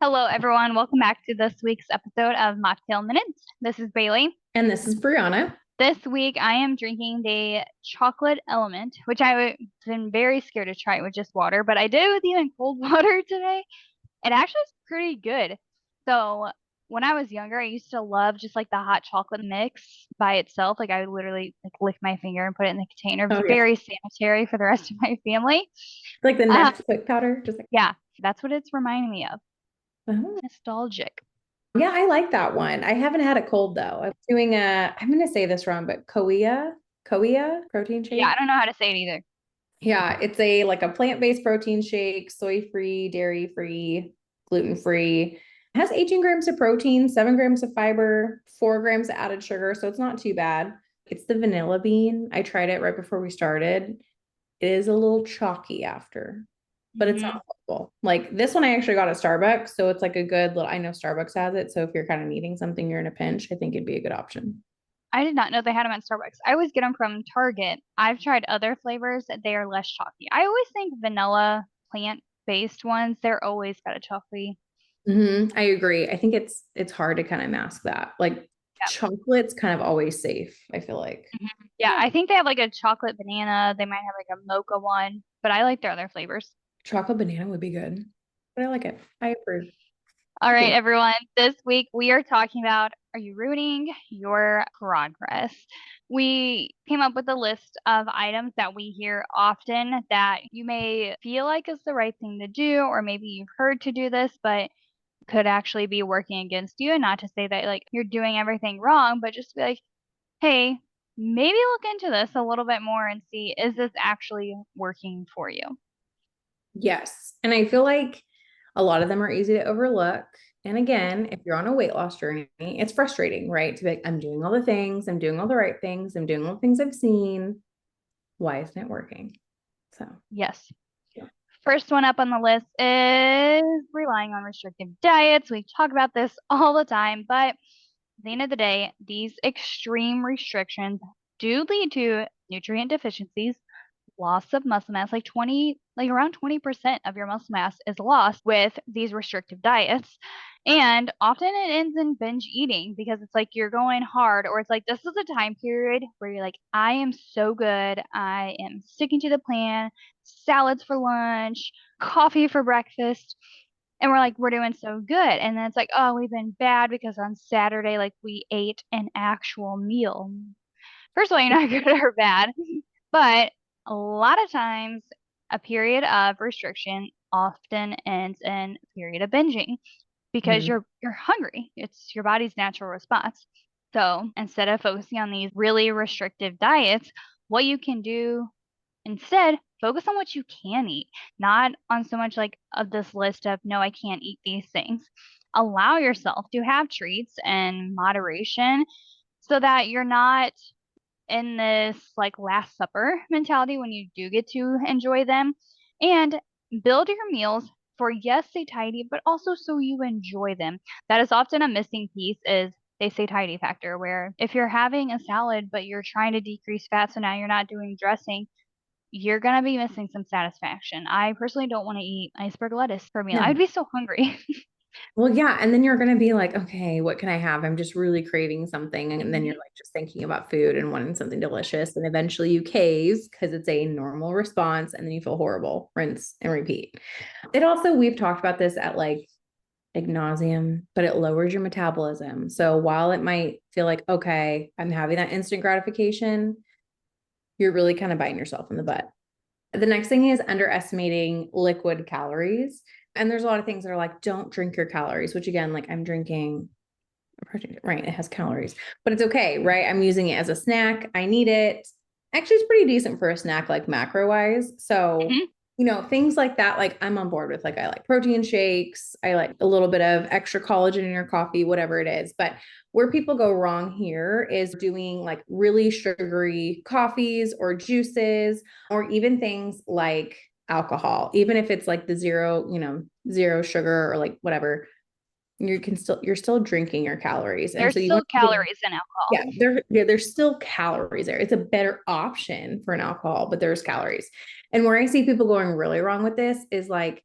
Hello, everyone. Welcome back to this week's episode of Mocktail Minutes. This is Bailey. And this is Brianna. This week, I am drinking the chocolate element, which I've been very scared to try it with just water, but I did it with even cold water today. It actually is pretty good. So, when I was younger, I used to love just like the hot chocolate mix by itself. Like, I would literally like lick my finger and put it in the container. It was Oh yeah. very sanitary for the rest of my family. Like the Uh, Nesquik powder, just like yeah, that's what it's reminding me of. oh. Nostalgic. Yeah, I like that one. I haven't had it cold though. I'm doing I'm gonna say this wrong, but Koia protein Yeah, I shake. don't know how to say it either. Yeah, it's a like a plant-based protein shake, soy-free, dairy-free, gluten-free. It has 18 grams of protein, 7 grams of fiber, 4 grams of added sugar, so it's not too bad. It's the vanilla bean. I tried it right before we started. It is a little chalky after, but it's Hmm. not horrible. Like this one I actually got at Starbucks, so it's like a good little, I know Starbucks has it, so if you're kind of needing something, you're in a pinch, I think it'd be a good option. I did not know they had them at Starbucks. I always get them from Target. I've tried other flavors that they are less chalky. I always think vanilla plant-based ones, they're always got a chalky. I agree. I think it's hard to kind of mask that. Like Yeah. chocolate's kind of always safe, I feel like. Mhm. Yeah, I think they have like a chocolate banana. They might have like a mocha one, but I like their other flavors. Chocolate banana would be good. But I like it. I approve. All right, Cool. everyone. This week we are talking about, are you ruining your progress? We came up with a list of items that we hear often that you may feel like is the right thing to do, or maybe you've heard to do this, but could actually be working against you. And not to say that like you're doing everything wrong, but just be like, hey, maybe look into this a little bit more and see, is this actually working for you? Yes. And I feel like a lot of them are easy to overlook. And again, if you're on a weight loss journey, it's frustrating, right? To be like, I'm doing all the things, I'm doing all the right things, I'm doing all the things I've seen. Why isn't it working? So, Yes. yeah. First one up on the list is relying on restrictive diets. We talk about this all the time, but at the end of the day, these extreme restrictions do lead to nutrient deficiencies, loss of muscle mass, like around 20% of your muscle mass is lost with these restrictive diets. And often it ends in binge eating because it's like you're going hard, or it's like this is a time period where you're like, I am so good. I am sticking to the plan, salads for lunch, coffee for breakfast. And we're like, we're doing so good. And then it's like, oh, we've been bad because on Saturday, like we ate an actual meal. First of all, you're not good or bad, but a lot of times a period of restriction often ends in a period of binging because Mhm. you're hungry. It's your body's natural response. So instead of focusing on these really restrictive diets, what you can do instead, focus on what you can eat, not on so much like of this list of no, I can't eat these things. Allow yourself to have treats in moderation so that you're not in this like last supper mentality when you do get to enjoy them, and build your meals for, yes, satiety, but also so you enjoy them. That is often a missing piece, is the satiety factor, where if you're having a salad but you're trying to decrease fat, so now you're not doing dressing, you're gonna be missing some satisfaction. I personally don't want to eat iceberg lettuce for a meal. I'd No. be so hungry. Well, yeah. And then you're going to be like, okay, what can I have? I'm just really craving something. And then you're Mhm. like just thinking about food and wanting something delicious. And eventually you cave because it's a normal response. And then you feel horrible, rinse and repeat. It also, we've talked about this at like ad nauseum, but it lowers your metabolism. So while it might feel like, okay, I'm having that instant gratification, you're really kind of biting yourself in the butt. The next thing is underestimating liquid calories. And there's a lot of things that are like, don't drink your calories, which again, like I'm drinking a protein, right? It has calories, but it's okay, right? I'm using it as a snack. I need it. Actually, it's pretty decent for a snack, like macro wise. So, Mhm. things like that, like I'm on board with. Like, I like protein shakes. I like a little bit of extra collagen in your coffee, whatever it is. But where people go wrong here is doing like really sugary coffees or juices, or even things like alcohol, even if it's like the zero, zero sugar or like whatever, you're still drinking your calories. And There's so you want still to think, calories in alcohol. yeah, there's still calories there. It's a better option for an alcohol, but there's calories. And where I see people going really wrong with this is like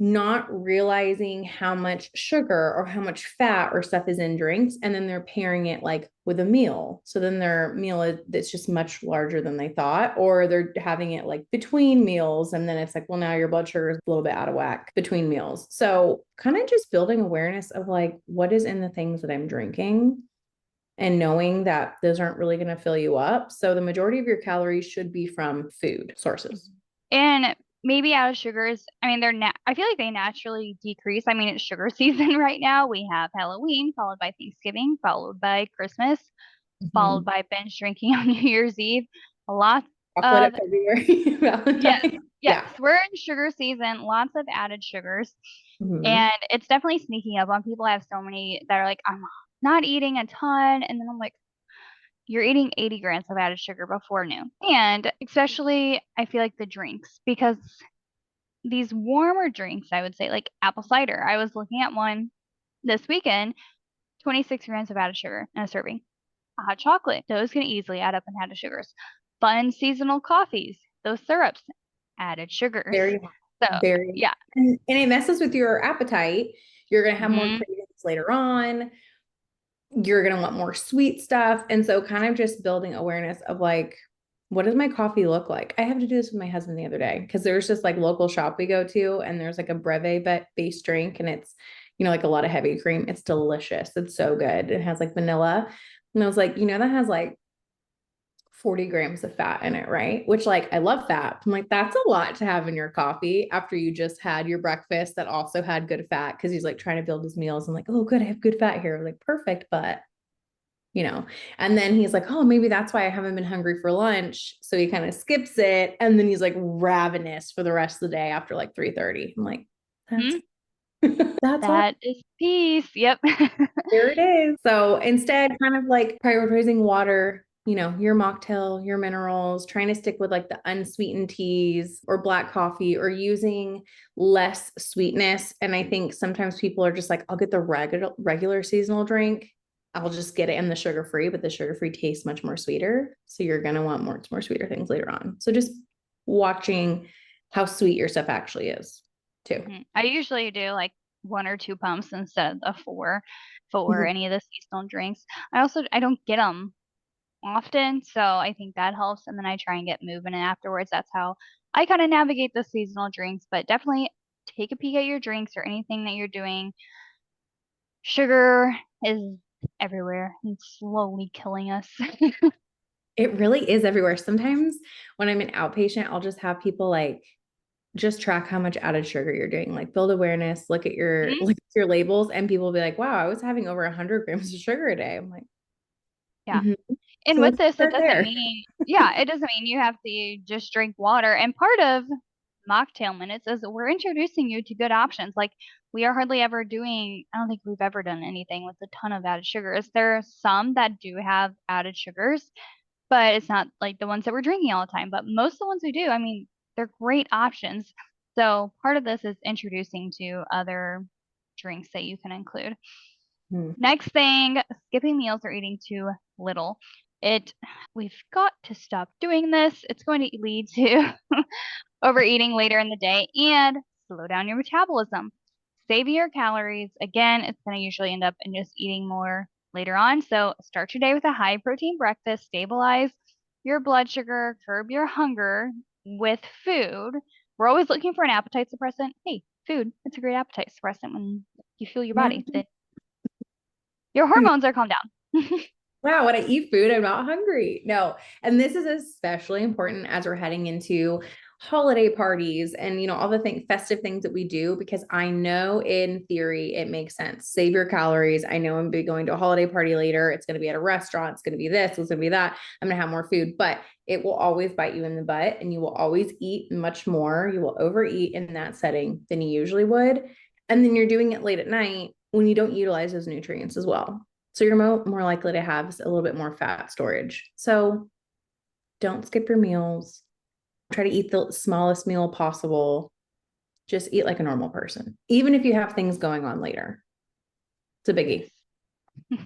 not realizing how much sugar or how much fat or stuff is in drinks, and then they're pairing it like with a meal. So then their meal is that's just much larger than they thought, or they're having it like between meals, and then it's like, well, now your blood sugar is a little bit out of whack between meals. So kind of just building awareness of like what is in the things that I'm drinking, and knowing that those aren't really going to fill you up. So the majority of your calories should be from food sources. And maybe added sugars, I mean, I feel like they naturally decrease. I mean, it's sugar season right now. We have Halloween, followed by Thanksgiving, followed by Christmas, followed Mhm. by binge drinking on New Year's Eve. Lots Chocolate at of, February, yes, Valentine's. yes, Yeah. we're in sugar season, lots of added sugars. Mhm. And it's definitely sneaking up on people. I have so many that are like, I'm not eating a ton. And then I'm like, you're eating 80 grams of added sugar before noon. And especially, I feel like the drinks, because these warmer drinks, I would say, like apple cider. I was looking at one this weekend, 26 grams of added sugar in a serving. Hot chocolate, those can easily add up in added sugars. Fun seasonal coffees, those syrups, added sugars. Very, So, very, yeah. and it messes with your appetite. You're going to have more Hmm. cravings later on. You're going to want more sweet stuff. And so, kind of just building awareness of like, what does my coffee look like? I have to do this with my husband the other day because there's just like local shop we go to, and there's like a breve based drink, and it's, like a lot of heavy cream. It's delicious. It's so good. It has like vanilla. And I was like, that has like 40 grams of fat in it, right? Which, like, I love fat. I'm like, that's a lot to have in your coffee after you just had your breakfast that also had good fat. Cause he's like trying to build his meals. I'm like, oh, good, I have good fat here. I'm like, perfect. But, you know, and then he's like, oh, maybe that's why I haven't been hungry for lunch. So he kind of skips it. And then he's like ravenous for the rest of the day after like 3:30. I'm like, that's, that's why. That is peace. Yep. There it is. So instead, kind of like prioritizing water, your mocktail, your minerals, trying to stick with like the unsweetened teas or black coffee, or using less sweetness. And I think sometimes people are just like, I'll get the regular seasonal drink. I'll just get it in the sugar free, but the sugar free tastes much more sweeter. So you're going to want more sweeter things later on. So just watching how sweet your stuff actually is too. I usually do like 1 or 2 pumps instead of four for Mhm. any of the seasonal drinks. I don't get them often, so I think that helps. And then I try and get moving, and afterwards, that's how I kind of navigate the seasonal drinks. But definitely take a peek at your drinks or anything that you're doing. Sugar is everywhere and slowly killing us. It really is everywhere. Sometimes when I'm an outpatient, I'll just have people like just track how much added sugar you're doing, like build awareness, look at your Mhm. look at your labels, and people will be like, wow, I was having over 100 grams of sugar a day. I'm like, Yeah. mhm. And So with let's this, it start doesn't there. mean, yeah, it doesn't mean you have to just drink water. And part of Mocktail Minutes is that we're introducing you to good options. Like we are hardly ever doing, I don't think we've ever done anything with a ton of added sugars. There are some that do have added sugars, but it's not like the ones that we're drinking all the time. But most of the ones we do, I mean, they're great options. So part of this is introducing to other drinks that you can include. Hmm. Next thing, skipping meals or eating too little. It We've got to stop doing this. It's going to lead to overeating later in the day and slow down your metabolism. Save your calories. Again, it's going to usually end up in just eating more later on. So start your day with a high protein breakfast, stabilize your blood sugar, curb your hunger with food. We're always looking for an appetite suppressant. Hey, food, it's a great appetite suppressant when you feel your Yeah. body. Your hormones are calmed down. Wow, when I eat food, I'm not hungry. No. And this is especially important as we're heading into holiday parties and all the festive things that we do, because I know in theory it makes sense. Save your calories. I know I'm be going to a holiday party later. It's going to be at a restaurant. It's going to be this, it's going to be that. I'm going to have more food, but it will always bite you in the butt, and you will always eat much more. You will overeat in that setting than you usually would. And then you're doing it late at night when you don't utilize those nutrients as well. So you're more likely to have a little bit more fat storage. So don't skip your meals. Try to eat the smallest meal possible. Just eat like a normal person, even if you have things going on later. It's a biggie.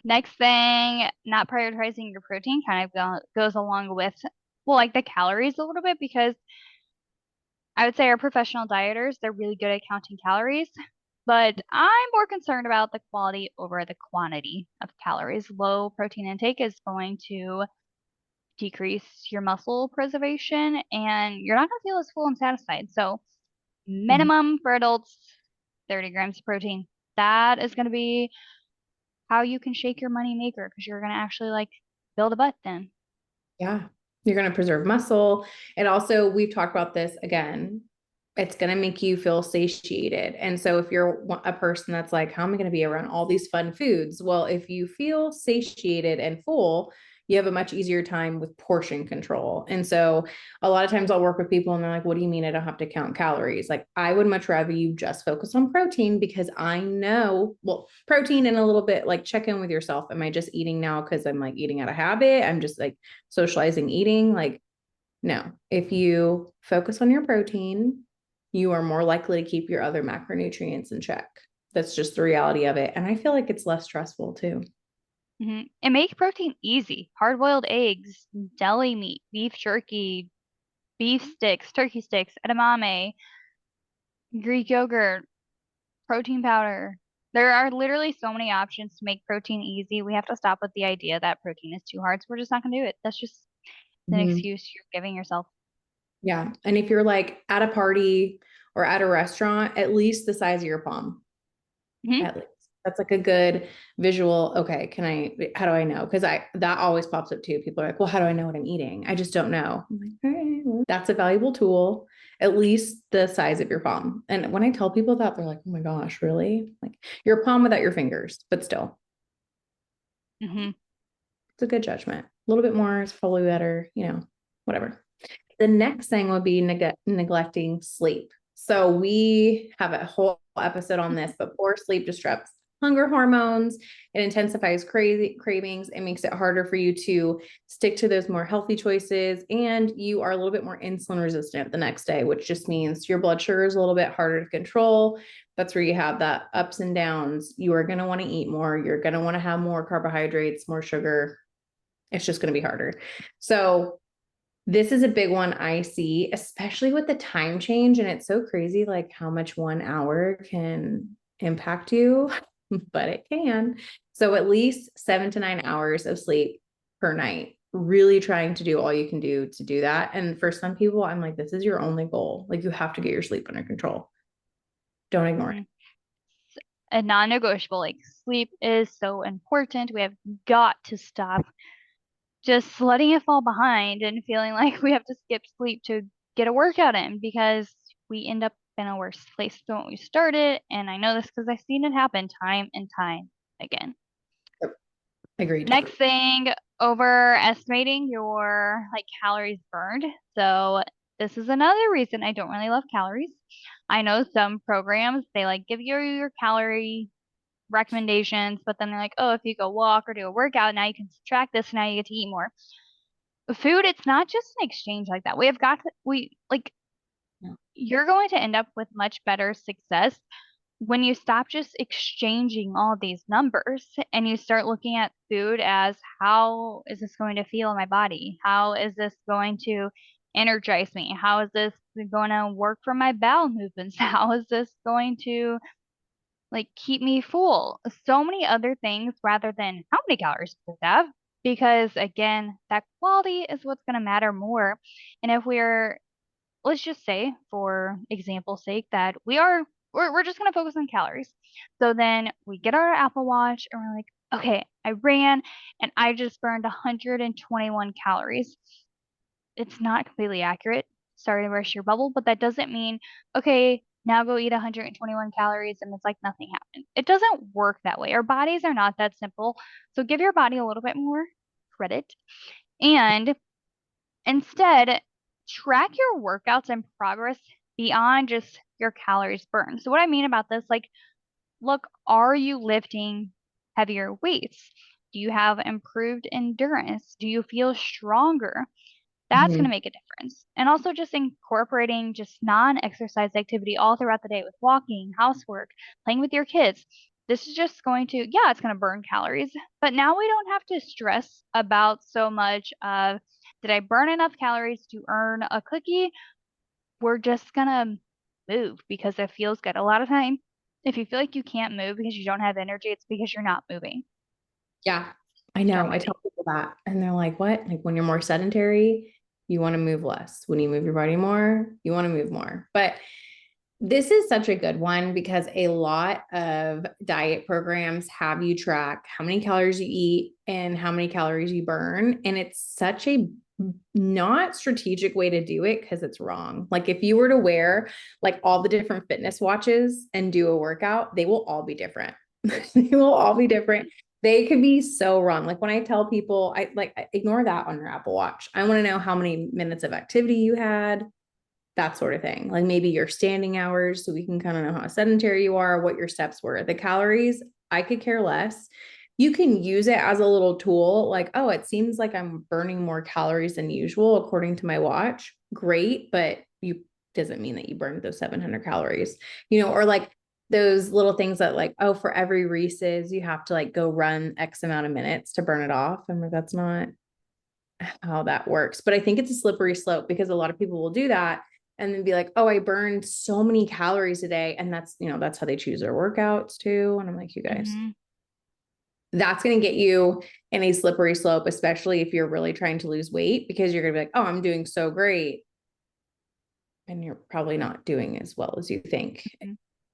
Next thing, not prioritizing your protein kind of goes along with, well, like the calories a little bit because I would say our professional dieters, they're really good at counting calories, but I'm more concerned about the quality over the quantity of calories. Low protein intake is going to decrease your muscle preservation and you're not going to feel as full and satisfied. So, Mhm. minimum for adults, 30 grams of protein. That is going to be how you can shake your money maker because you're going to actually like build a butt then. Yeah. You're going to preserve muscle. And also, we've talked about this again. It's going to make you feel satiated. And so, if you're a person that's like, how am I going to be around all these fun foods? Well, if you feel satiated and full, you have a much easier time with portion control. And so, a lot of times I'll work with people and they're like, what do you mean I don't have to count calories? Like, I would much rather you just focus on protein because I know, well, protein and a little bit like check in with yourself. Am I just eating now because I'm like eating out of habit? I'm just like socializing eating. Like, no, if you focus on your protein, you are more likely to keep your other macronutrients in check. That's just the reality of it. And I feel like it's less stressful too. And make protein easy. Hard boiled eggs, deli meat, beef jerky, beef sticks, turkey sticks, edamame, Greek yogurt, protein powder. There are literally so many options to make protein easy. We have to stop with the idea that protein is too hard, so we're just not going to do it. That's just an Mhm. excuse you're giving yourself. Yeah. And if you're like at a party or at a restaurant, at least the size of your palm, Hmm. at least. That's like a good visual. Okay, how do I know? Because that always pops up too. People are like, well, how do I know what I'm eating? I just don't know. I'm like, all right, well, that's a valuable tool, at least the size of your palm. And when I tell people that, they're like, oh my gosh, really? Like your palm without your fingers, but still, Hmm. it's a good judgment. A little bit more is probably better, whatever. The next thing would be neglecting sleep. So we have a whole episode on this, but poor sleep disrupts hunger hormones. It intensifies crazy cravings. It makes it harder for you to stick to those more healthy choices. And you are a little bit more insulin resistant the next day, which just means your blood sugar is a little bit harder to control. That's where you have that ups and downs. You are going to want to eat more. You're going to want to have more carbohydrates, more sugar. It's just going to be harder. So this is a big one I see, especially with the time change. And it's so crazy, like how much 1 hour can impact you, but it can. So at least 7 to 9 hours of sleep per night, really trying to do all you can do to do that. And for some people, I'm like, this is your only goal. Like you have to get your sleep under control. Don't ignore it. Hmm. A non-negotiable, like sleep is so important. We have got to stop just letting it fall behind and feeling like we have to skip sleep to get a workout in because we end up in a worse place than when we started. And I know this because I've seen it happen time and time again. Yep. Agreed. Next thing, overestimating your like calories burned. So this is another reason I don't really love calories. I know some programs, they like give you your calorie recommendations, but then they're like, oh, if you go walk or do a workout, now you can subtract this, now you get to eat more. Food, it's not just an exchange like that. We have got to, we like, No. you're going to end up with much better success when you stop just exchanging all these numbers and you start looking at food as how is this going to feel in my body? How is this going to energize me? How is this going to work for my bowel movements? How is this going to like keep me full? So many other things rather than how many calories does it have? Because again, that quality is what's going to matter more. And if we're, let's just say, for example's sake, that we're just going to focus on calories. So then we get our Apple Watch and we're like, okay, I ran and I just burned 121 calories. It's not completely accurate. Sorry to burst your bubble, but that doesn't mean, okay, now go eat 121 calories and it's like nothing happened. It doesn't work that way. Our bodies are not that simple. So give your body a little bit more credit and instead track your workouts and progress beyond just your calories burned. So what I mean about this, like, look, are you lifting heavier weights? Do you have improved endurance? Do you feel stronger? That's going to Mhm. make a difference. And also just incorporating just non-exercise activity all throughout the day with walking, housework, playing with your kids. This is just going to, yeah, it's going to burn calories, but now we don't have to stress about so much of did I burn enough calories to earn a cookie we're just gonna move because it feels good. A lot of time, if you feel like you can't move because you don't have energy, it's because you're not moving Yeah, I know. I generally. tell people that, and they're like, what? Like when you're more sedentary, you want to move less. When you move your body more, you want to move more. But this is such a good one because a lot of diet programs have you track how many calories you eat and how many calories you burn. And it's such a not strategic way to do it because it's wrong. Like if you were to wear like all the different fitness watches and do a workout, they will all be different. They will all be different. They could be so wrong. Like when I tell people, I ignore that on your Apple Watch. I want to know how many minutes of activity you had, that sort of thing. Like maybe your standing hours, so we can kind of know how sedentary you are, what your steps were. The calories, I could care less. You can use it as a little tool, like, oh, it seems like I'm burning more calories than usual according to my watch. Great, but you doesn't mean that you burned those 700 calories, or like those little things that like, oh, for every Reese's, you have to like go run X amount of minutes to burn it off. I'm like, that's not how that works. But I think it's a slippery slope because a lot of people will do that and then be like, oh, I burned so many calories a day. And that's how they choose their workouts too. And I'm like, you guys, Hmm. that's going to get you in a slippery slope, especially if you're really trying to lose weight because you're going to be like, oh, I'm doing so great. And you're probably not doing as well as you think.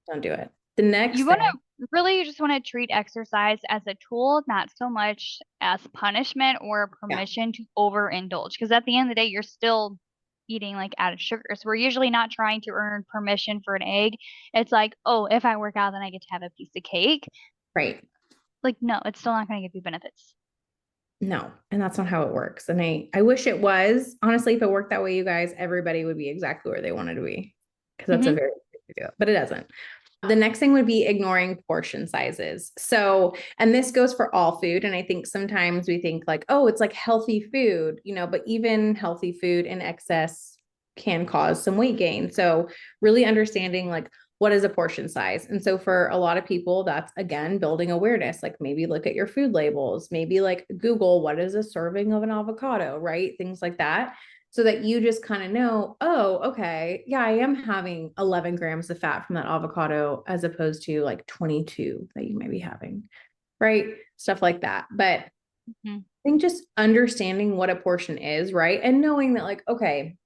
Don't do it. The next You want thing. to really just want to treat exercise as a tool, not so much as punishment or Yeah. permission to overindulge. Because at the end of the day, you're still eating like added sugar. So we're usually not trying to earn permission for an egg. It's like, oh, if I work out, then I get to have a piece of cake. Right. Like, no, it's still not going to give you benefits. No, and that's not how it works. And I wish it was. Honestly, if it worked that way, you guys, everybody would be exactly where they wanted to be. Because that's a Hmm. very good way to do it, but it doesn't. The next thing would be ignoring portion sizes. So, and this goes for all food. And I think sometimes we think like, oh, it's like healthy food, but even healthy food in excess can cause some weight gain. So, really understanding like what is a portion size. And so, for a lot of people, that's again building awareness. Like maybe look at your food labels, maybe like Google what is a serving of an avocado, right? Things like that so that you just kind of know, oh, okay, yeah, I am having 11 grams of fat from that avocado as opposed to like 22 that you may be having, right? Stuff like that. But I Hmm. think just understanding what a portion is, right? And knowing that, like, okay,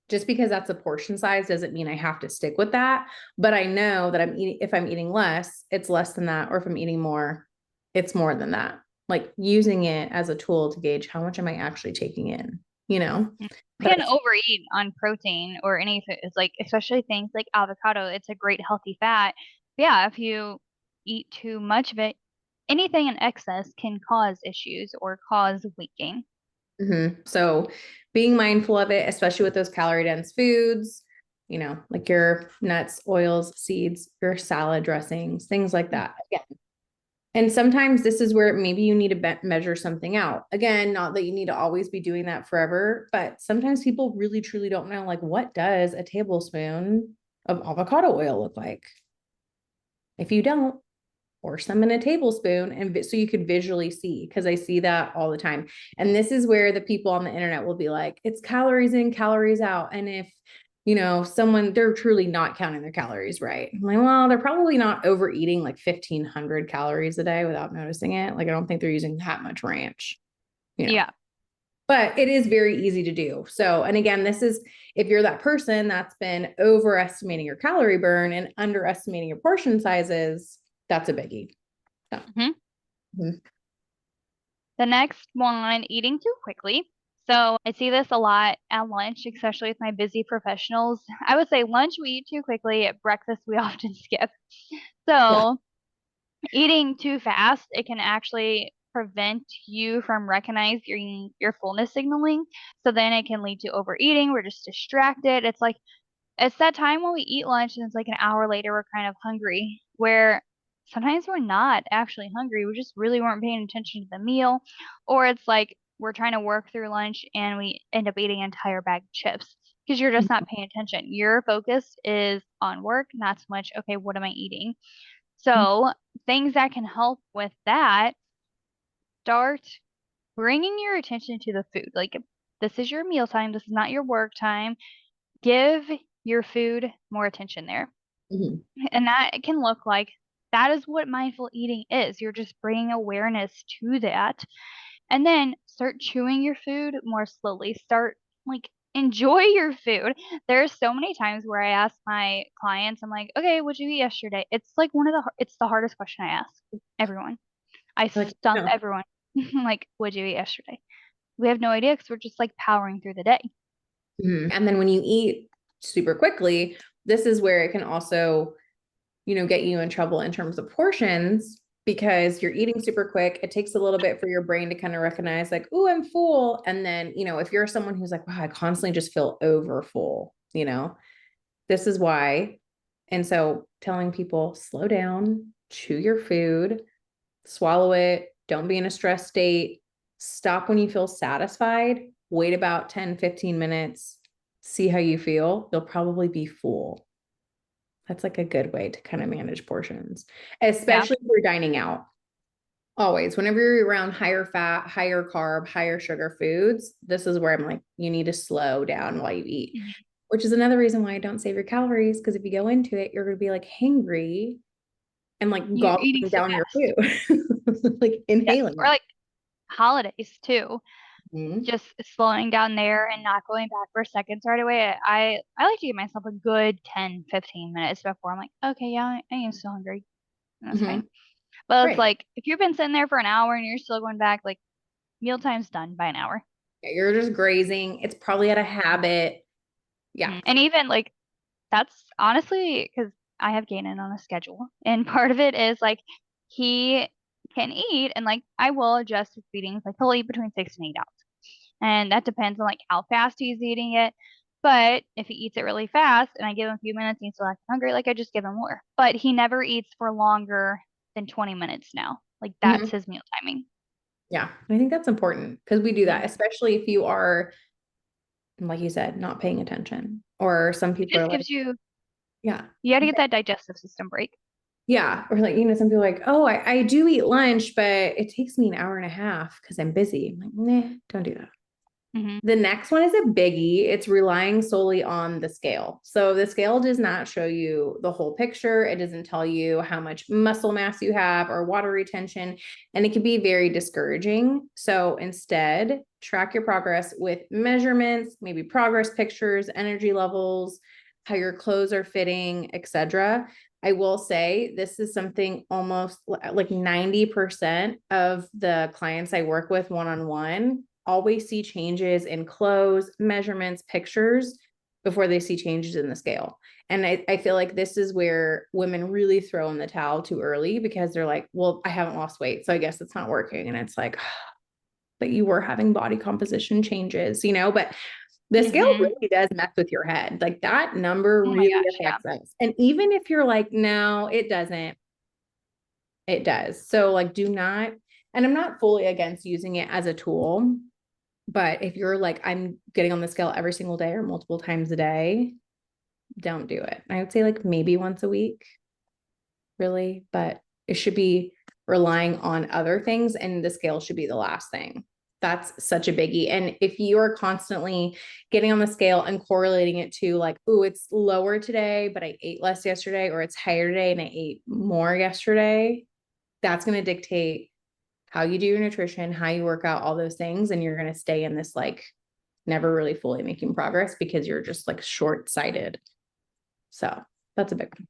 just because that's a portion size doesn't mean I have to stick with that. But I know that if I'm eating less, it's less than that. Or if I'm eating more, it's more than that. Like using it as a tool to gauge how much am I actually taking in, you know? You But can overeat on protein or any food. It's like, especially things like avocado, it's a great healthy fat. Yeah, if you eat too much of it, anything in excess can cause issues or cause weight gain. So being mindful of it, especially with those calorie dense foods, like your nuts, oils, seeds, your salad dressings, things like that. Again. And sometimes this is where maybe you need to measure something out. Again, not that you need to always be doing that forever, but sometimes people really truly don't know, like, what does a tablespoon of avocado oil look like? If you don't, or some in a tablespoon, and so you could visually see, because I see that all the time. And this is where the people on the internet will be like, it's calories in, calories out. And if someone, they're truly not counting their calories right, I'm like, well, they're probably not overeating like 1,500 calories a day without noticing it. Like I don't think they're using that much ranch, you know Yeah. but it is very easy to do. So, and again, this is if you're that person that's been overestimating your calorie burn and underestimating your portion sizes, that's a biggie. So, Hmm. mhm. The next one, eating too quickly. So I see this a lot at lunch, especially with my busy professionals. I would say lunch we eat too quickly, at breakfast we often skip. Yeah. So eating too fast, it can actually prevent you from recognizing your fullness signaling. So then it can lead to overeating. We're just distracted. It's that time when we eat lunch and it's like an hour later we're kind of hungry, where sometimes we're not actually hungry. We just really weren't paying attention to the meal. Or it's like we're trying to work through lunch and we end up eating an entire bag of chips because you're just not paying attention. Your focus is on work, not so much, okay, what am I eating? So, things that can help with that, start bringing your attention to the food. Like, this is your meal time, this is not your work time. Give your food, more attention there. Mhm. And that can look like that is what mindful eating is. You're just bringing awareness to that. And then start chewing your food more slowly. Start like enjoy your food. There's so many times where I ask my clients, I'm like, okay, what'd you eat yesterday? It's like it's the hardest question I ask everyone. I Like, stump no. everyone. Like, what'd you eat yesterday? We have no idea because we're just like powering through the day. Mhm. And then when you eat super quickly, this is where it can also, get you in trouble in terms of portions because you're eating super quick. It takes a little bit for your brain to kind of recognize, like, oh, I'm full. And then, if you're someone who's like, wow, I constantly just feel over full, this is why. And so telling people, slow down, chew your food, swallow it, don't be in a stress state, stop when you feel satisfied, wait about 10, 15 minutes, see how you feel. You'll probably be full. That's like a good way to kind of manage portions, Yeah. especially if you're dining out. Always, whenever you're around higher fat, higher carb, higher sugar foods, this is where I'm like, you need to slow down while you eat, Mhm. which is another reason why I don't save your calories. Because if you go into it, you're going to be like hangry and like You're eating gobbling so down your fast. food, like Yes. inhaling Or it. like holidays too. Mhm. Just slowing down there and not going back for seconds right away. I like to give myself a good 10, 15 minutes before I'm like, okay, yeah, I am still hungry. And that's Mhm. fine. But it's Right. like if you've been sitting there for an hour and you're still going back, like mealtime's done by an hour. You're just grazing. It's probably out of habit. Yeah. And even like that's honestly because I have Ganon on a schedule, and part of it is like he can eat, and like I will adjust his feedings. Like he'll eat between 6 and 8 hours, and that depends on like how fast he's eating it. But if he eats it really fast, and I give him a few minutes, and he's still acting hungry, like I just give him more. But he never eats for longer than 20 minutes now. Like that's Mhm. his meal timing. Yeah. I think that's important because we do that, Mhm. especially if you are, like you said, not paying attention. Or some It people are just like, gives you yeah. you got to get that digestive system break. Yeah. Or like, some people are like, oh, I do eat lunch, but it takes me an hour and a half because I'm busy. I'm like, nah, don't do that. Hmm. The next one is a biggie. It's relying solely on the scale. So the scale does not show you the whole picture. It doesn't tell you how much muscle mass you have or water retention, and it can be very discouraging. So instead, track your progress with measurements, maybe progress pictures, energy levels, how your clothes are fitting, etc. I will say this is something almost like 90% of the clients I work with one-on-one always see changes in clothes, measurements, pictures before they see changes in the scale. And I feel like this is where women really throw in the towel too early because they're like, well, I haven't lost weight, so I guess it's not working. And it's like, but you were having body composition changes, but the scale Hmm. really does mess with your head. Like that number Oh my really gosh, yeah. affects us. And even if you're like, no, it doesn't, it does. So like do not, and I'm not fully against using it as a tool, but if you're like, I'm getting on the scale every single day or multiple times a day, don't do it. I would say like maybe once a week, really, but it should be relying on other things and the scale should be the last thing. That's such a biggie. And if you are constantly getting on the scale and correlating it to like, oh, it's lower today, but I ate less yesterday, or it's higher today and I ate more yesterday, that's going to dictate how you do your nutrition, how you work out, all those things. And you're going to stay in this like never really fully making progress because you're just like short sighted. So that's a big one.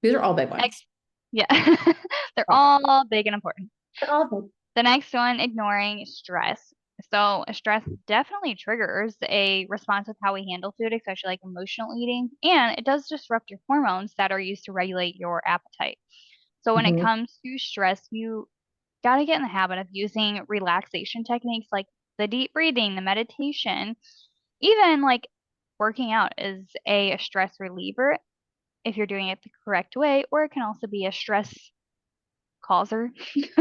These are all big ones. Next, yeah. They're Yeah, all big and important. they're all big. The next one, ignoring stress. So stress definitely triggers a response with how we handle food, especially like emotional eating, and it does disrupt your hormones that are used to regulate your appetite. So when it Mhm. comes to stress, you got to get in the habit of using relaxation techniques like the deep breathing, the meditation, even like working out is a stress reliever if you're doing it the correct way, or it can also be a stress causer if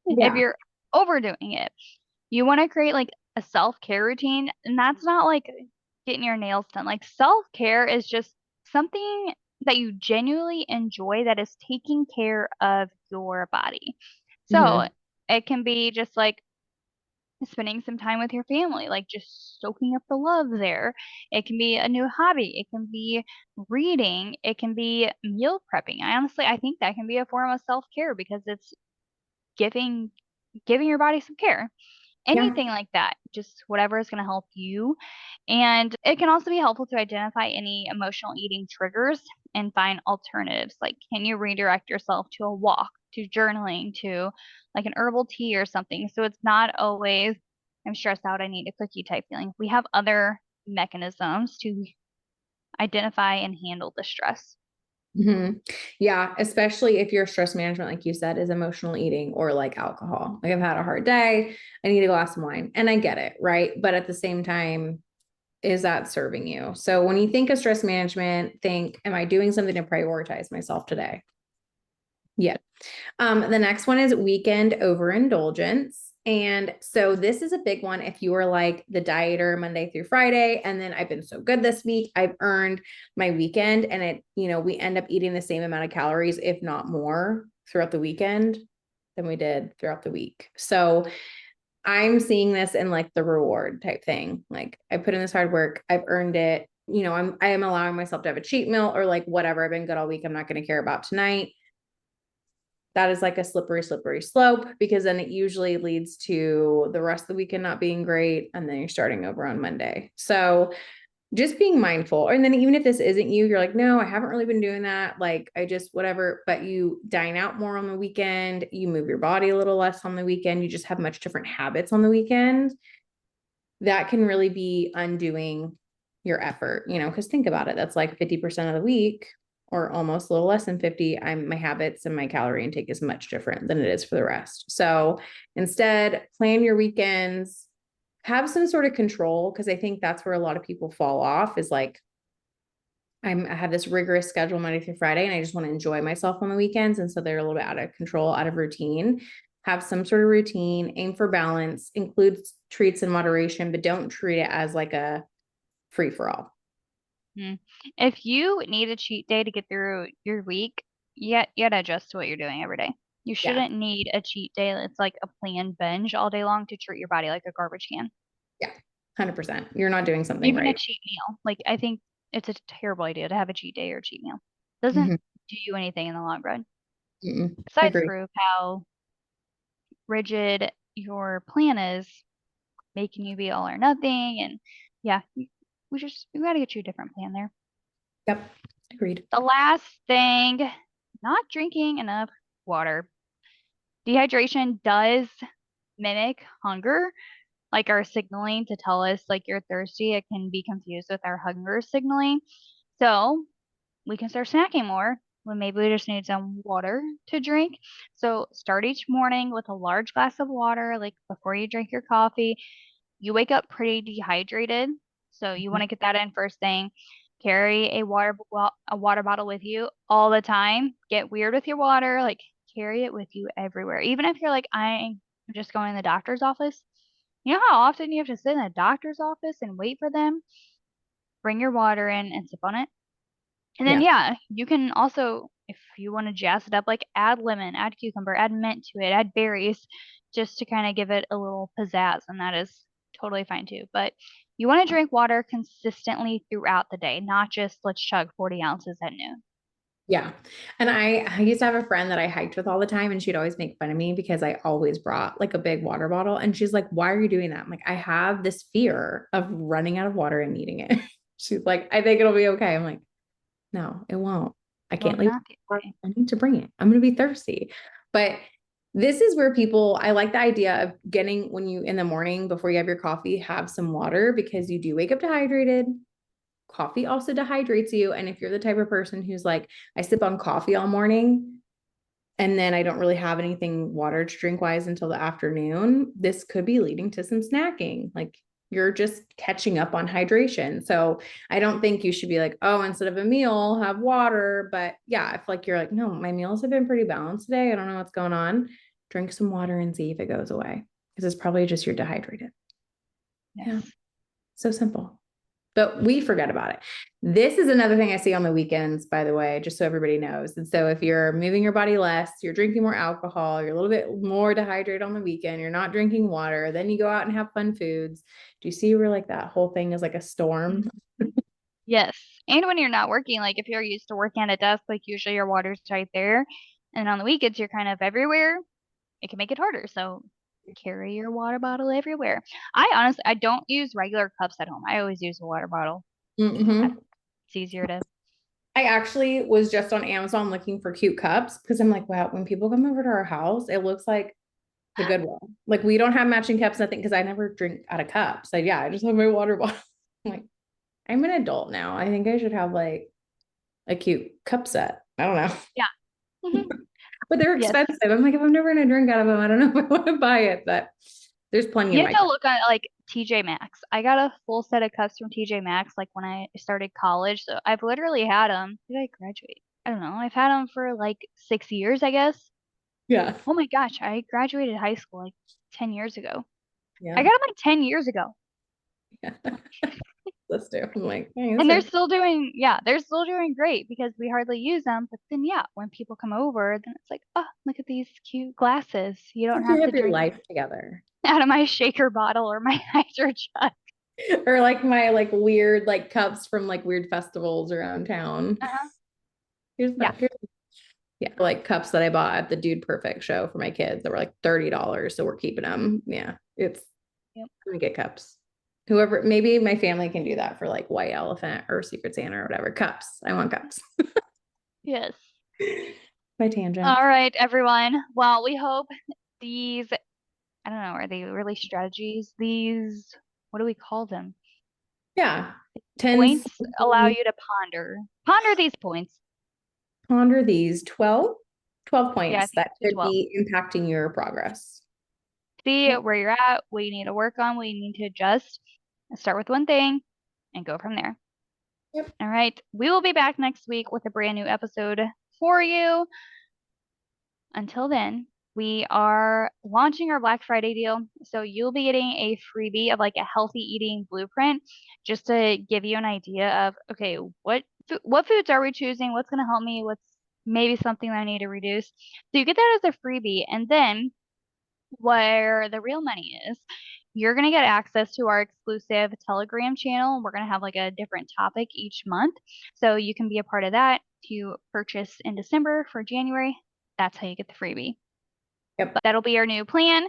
Yeah. you're overdoing it. You want to create like a self-care routine, and that's not like getting your nails done. Like self-care is just something that you genuinely enjoy that is taking care of your body. So Mhm. it can be just like spending some time with your family, like just soaking up the love there. It can be a new hobby. It can be reading. It can be meal prepping. I think that can be a form of self-care because it's giving giving your body some care. Yeah. Anything like that, just whatever is going to help you. And it can also be helpful to identify any emotional eating triggers and find alternatives. Like, can you redirect yourself to a walk, to journaling, to like an herbal tea or something? So it's not always, I'm stressed out, I need a cookie type feeling. We have other mechanisms to identify and handle the stress. Yeah, especially if your stress management, like you said, is emotional eating or like alcohol. Like I've had a hard day, I need a glass of wine, and I get it, right? But at the same time, is that serving you? So when you think of stress management, think, am I doing something to prioritize myself today? Yeah. The next one is weekend overindulgence. And so this is a big one. If you are like the dieter Monday through Friday, and then I've been so good this week, I've earned my weekend, and we end up eating the same amount of calories, if not more, throughout the weekend than we did throughout the week. So I'm seeing this in like the reward type thing. Like I put in this hard work, I've earned it. I am allowing myself to have a cheat meal or like whatever. I've been good all week. I'm not going to care about tonight. That is like a slippery, slippery slope because then it usually leads to the rest of the weekend not being great. And then you're starting over on Monday. So just being mindful. And then even if this isn't you, you're like, no, I haven't really been doing that. Like I just, whatever, but you dine out more on the weekend, you move your body a little less on the weekend, you just have much different habits on the weekend. That can really be undoing your effort, because think about it. That's like 50% of the week or almost a little less than 50. My habits and my calorie intake is much different than it is for the rest. So instead, plan your weekends, have some sort of control, because I think that's where a lot of people fall off is like, I have this rigorous schedule Monday through Friday, and I just want to enjoy myself on the weekends. And so they're a little bit out of control, out of routine. Have some sort of routine, aim for balance, include treats in moderation, but don't treat it as like a free for all. Hmm. If you need a cheat day to get through your week, you gotta adjust to what you're doing every day. You Yeah. shouldn't need a cheat day that's like a planned binge all day long to treat your body like a garbage can. Yeah. 100%. You're not doing something Even a right. cheat meal. Like, I think it's a terrible idea to have a cheat day or a cheat meal. Doesn't Mhm. do you anything in the long run. Mm-mm. Besides Agree. prove how rigid your plan is, making you be all or nothing. And yeah, we gotta get you a different plan there. Yep. Agreed. The last thing, not drinking enough water. Dehydration does mimic hunger, like our signaling to tell us like you're thirsty. It can be confused with our hunger signaling. So we can start snacking more when maybe we just need some water to drink. So start each morning with a large glass of water, like before you drink your coffee. You wake up pretty dehydrated, so you want to get that in first thing. Carry a water bottle with you all the time. Get weird with your water, like carry it with you everywhere. Even if you're like, I'm just going to the doctor's office. You know how often you have to sit in the doctor's office and wait for them? Bring your water in and sip on it. And then Yeah. yeah, you can also, if you want to jazz it up, like add lemon, add cucumber, add mint to it, add berries, just to kind of give it a little pizzazz, and that is totally fine too. But you want to drink water consistently throughout the day, not just let's chug 40 ounces at noon. Yeah. And I used to have a friend that I hiked with all the time, and she'd always make fun of me because I always brought like a big water bottle. And she's like, why are you doing that? I'm like, I have this fear of running out of water and needing it. She's like, I think it'll be okay. I'm like, no, it won't. I Will can't leave. not be okay. I need to bring it. I'm going to be thirsty. But this is where I like the idea of getting when you in the morning before you have your coffee, have some water because you do wake up dehydrated. Coffee also dehydrates you. And if you're the type of person who's like, I sip on coffee all morning and then I don't really have anything water to drink wise until the afternoon, this could be leading to some snacking. Like you're just catching up on hydration. So I don't think you should be like, oh, instead of a meal, have water. But yeah, if like you're like, no, my meals have been pretty balanced today. I don't know what's going on. Drink some water and see if it goes away. Because it's probably just you're dehydrated. Yeah. Yes. So simple. but we forget about it. This is another thing I see on the weekends, by the way, just so everybody knows. And so if you're moving your body less, you're drinking more alcohol, you're a little bit more dehydrated on the weekend, you're not drinking water, then you go out and have fun foods. Do you see where like that whole thing is like a storm? Yes. And when you're not working, like if you're used to working at a desk, like usually your water's right there. And on the weekends, you're kind of everywhere. It can make it harder. So carry your water bottle everywhere. I honestly, I don't use regular cups at home. I always use a water bottle. Mm-hmm. It's easier to. I actually was just on Amazon looking for cute cups because I'm like, wow, when people come over to our house, it looks like the good one. Like we don't have matching cups, nothing, because I never drink out of cups. So yeah, I just have my water bottle. I'm like, I'm an adult now. I think I should have like a cute cup set. I don't know. Yeah. Mhm. But they're Yes. expensive. I'm like, if I'm never gonna drink out of them, I don't know if I want to buy it, but there's plenty You in have my to cup. look at like TJ Maxx. I got a full set of cups from TJ Maxx like when I started college. So I've literally had them. Did I graduate? I don't know. I've had them for like 6 years, I guess. Yeah. Oh my gosh, I graduated high school like 10 years ago. I Yeah. got them like 10 years ago. Yeah. Let's do. I'm like, hey, And this is they're still doing great because we hardly use them. But then, yeah, when people come over, then it's like, oh, look at these cute glasses. You don't like you have to have your drink life together. out of my shaker bottle or my hydro jug. Or like my like weird like cups from like weird festivals around town. Uh-huh. Here's Yeah. that. Yeah, like cups that I bought at the Dude Perfect show for my kids that were like $30. So we're keeping them. Yeah, it's Yep. gonna get cups. Whoever, maybe my family can do that for like White Elephant or Secret Santa or whatever. Cups. I want cups. Yes. My tangent. All right, everyone. Well, we hope these, I don't know, are they really strategies? These, what do we call them? Yeah. 10 Points allow you to ponder. Ponder these points. ponder these 12 Yeah, I points think that up to could 12. be impacting your progress. See Yep. where you're at, what you need to work on, what you need to adjust, and start with one thing and go from there. Yep. All right. We will be back next week with a brand new episode for you. Until then, we are launching our Black Friday deal. So you'll be getting a freebie of like a healthy eating blueprint just to give you an idea of, okay, what foods are we choosing? What's going to help me? What's maybe something that I need to reduce? So you get that as a freebie. And then where the real money is, you're going to get access to our exclusive Telegram channel. We're going to have like a different topic each month. So you can be a part of that. If you purchase in December for January, that's how you get the freebie. Yep. But that'll be our new plan.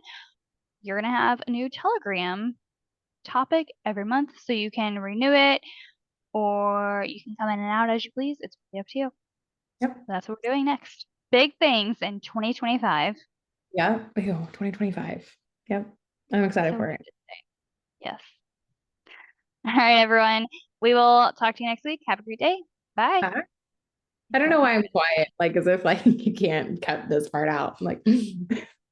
You're going to have a new Telegram topic every month. So you can renew it or you can come in and out as you please. It's really up to you. Yep. That's what we're doing next. Big things in 2025. Yeah. Ew, 2025. Yep. I'm excited So for it. yes. All right, everyone. We will talk to you next week. Have a great day. Bye. Bye. I don't know why I'm quiet, like as if like you can't cut this part out. I'm like